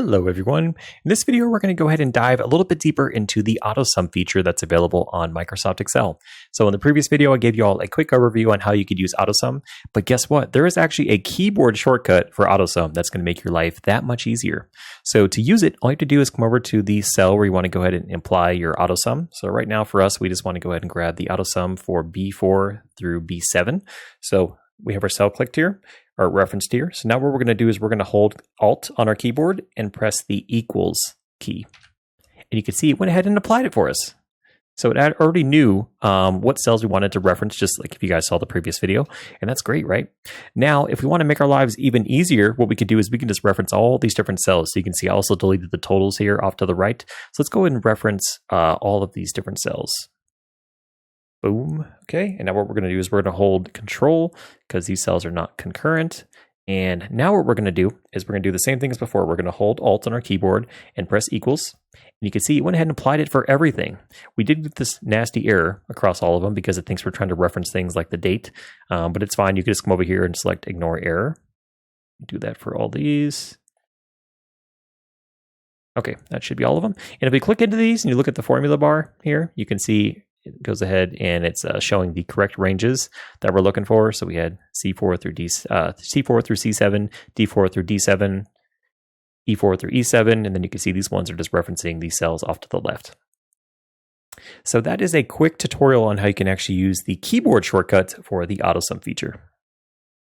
Hello everyone. In this video, we're going to go ahead and dive a little bit deeper into the AutoSum feature that's available on Microsoft Excel. So in the previous video, I gave you all a quick overview on how you could use AutoSum, but guess what? There is actually a keyboard shortcut for AutoSum that's going to make your life that much easier. So to use it, all you have to do is come over to the cell where you want to go ahead and apply your AutoSum. So right now for us, we just want to go ahead and grab the AutoSum for B4 through B7. So we have our cell clicked here, or referenced here. So now what we're going to do is we're going to hold Alt on our keyboard and press the equals key. And you can see it went ahead and applied it for us. So it already knew what cells we wanted to reference, just like if you guys saw the previous video. And that's great, right? Now, if we want to make our lives even easier, what we could do is we can just reference all these different cells. So you can see I also deleted the totals here off to the right. So let's go ahead and reference all of these different cells. Boom. Okay. And now what we're going to do is we're going to hold Control because these cells are not concurrent. And now what we're going to do is we're going to do the same thing as before. We're going to hold Alt on our keyboard and press equals. And you can see it went ahead and applied it for everything. We did get this nasty error across all of them because it thinks we're trying to reference things like the date, but it's fine. You can just come over here and select Ignore Error. Do that for all these. Okay, that should be all of them. And if we click into these and you look at the formula bar here, you can see it goes ahead and it's showing the correct ranges that we're looking for. So we had C4 through C4 through C7, D4 through D7, E4 through E7, and then you can see these ones are just referencing these cells off to the left. So that is a quick tutorial on how you can actually use the keyboard shortcut for the AutoSum feature.